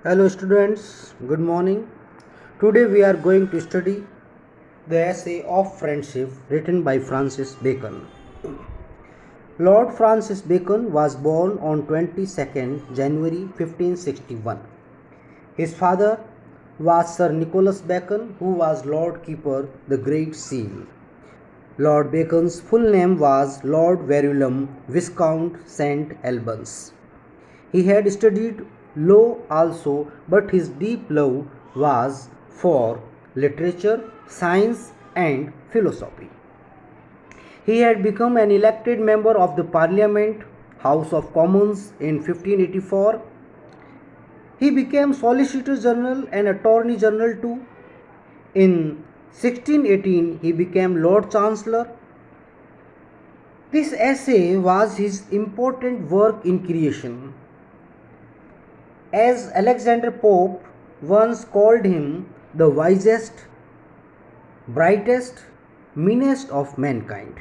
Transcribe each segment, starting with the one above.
Hello students, good morning. Today we are going to study the essay of friendship written by Francis Bacon. Lord Francis Bacon was born on 22nd January 1561. His father was Sir Nicholas Bacon, who was Lord Keeper the Great Seal. Lord Bacon's full name was Lord Verulam Viscount St. Albans. He had studied law also, but his deep love was for literature, science, and philosophy. He had become an elected member of the Parliament, House of Commons in 1584. He became Solicitor General and Attorney General too. In 1618, he became Lord Chancellor. This essay was his important work in creation. As Alexander Pope once called him the wisest, brightest, meanest of mankind.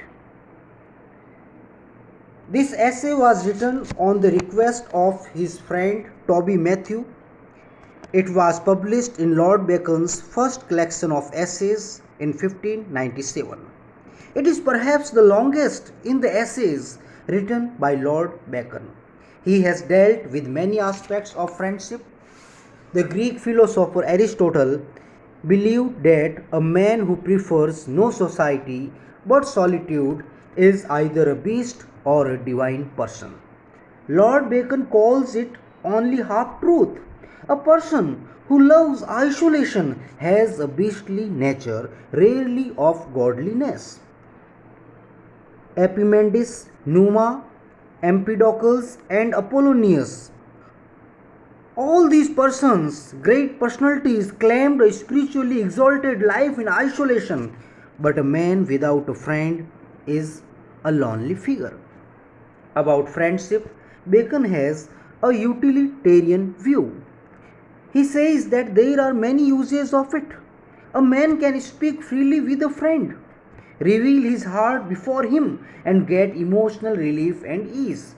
This essay was written on the request of his friend Toby Matthew. It was published in Lord Bacon's first collection of essays in 1597. It is perhaps the longest in the essays written by Lord Bacon. He has dealt with many aspects of friendship. The Greek philosopher Aristotle believed that a man who prefers no society but solitude is either a beast or a divine person. Lord Bacon calls it only half truth. A person who loves isolation has a beastly nature, rarely of godliness. Epimenides, Numa, Empedocles, and Apollonius, all these persons, great personalities, claimed a spiritually exalted life in isolation, but a man without a friend is a lonely figure. About friendship, Bacon has a utilitarian view. He says that there are many uses of it. A man can speak freely with a friend, reveal his heart before him, and get emotional relief and ease.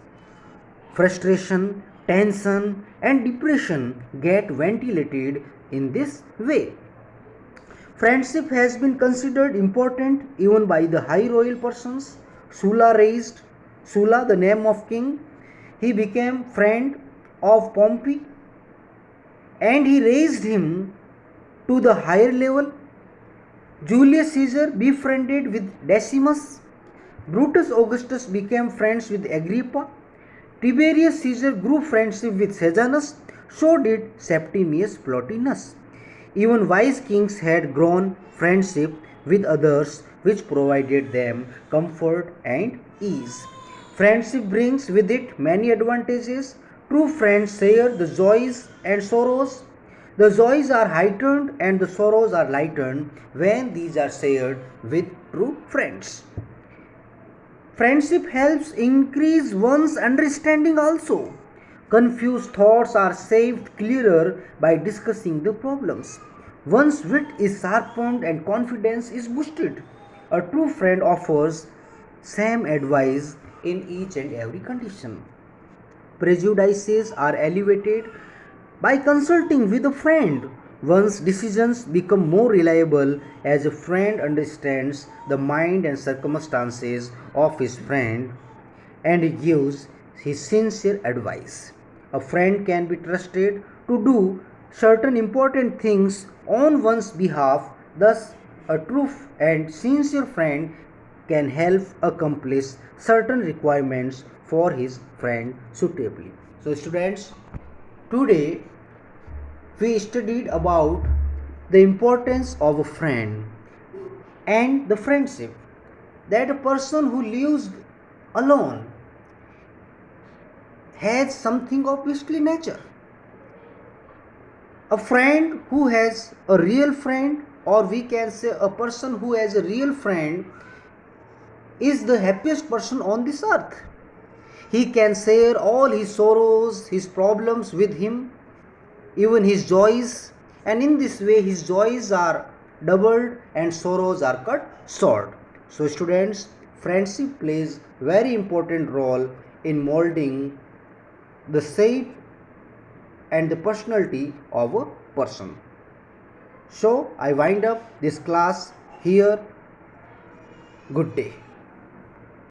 Frustration, tension, and depression get ventilated in this way. Friendship has been considered important even by the high royal persons. Sulla, the name of king, he became friend of Pompey and he raised him to the higher level. Julius Caesar befriended with Decimus. Brutus Augustus became friends with Agrippa. Tiberius Caesar grew friendship with Sejanus, so did Septimius Plotinus. Even wise kings had grown friendship with others, which provided them comfort and ease. Friendship brings with it many advantages. True friends share the joys and sorrows. The joys are heightened and the sorrows are lightened when these are shared with true friends. Friendship helps increase one's understanding also. Confused thoughts are saved clearer by discussing the problems. One's wit is sharpened and confidence is boosted. A true friend offers same advice in each and every condition. Prejudices are elevated by consulting with a friend. One's decisions become more reliable as a friend understands the mind and circumstances of his friend and gives his sincere advice. A friend can be trusted to do certain important things on one's behalf, thus, a true and sincere friend can help accomplish certain requirements for his friend suitably. So, students, today we studied about the importance of a friend and the friendship, that a person who lives alone has something of beastly nature. A friend who has a real friend, or we can say a person who has a real friend, is the happiest person on this earth. He can share all his sorrows, his problems with him, even his joys, and in this way his joys are doubled and sorrows are cut short. So students, friendship plays very important role in molding the shape and the personality of a person. So I wind up this class here. Good day.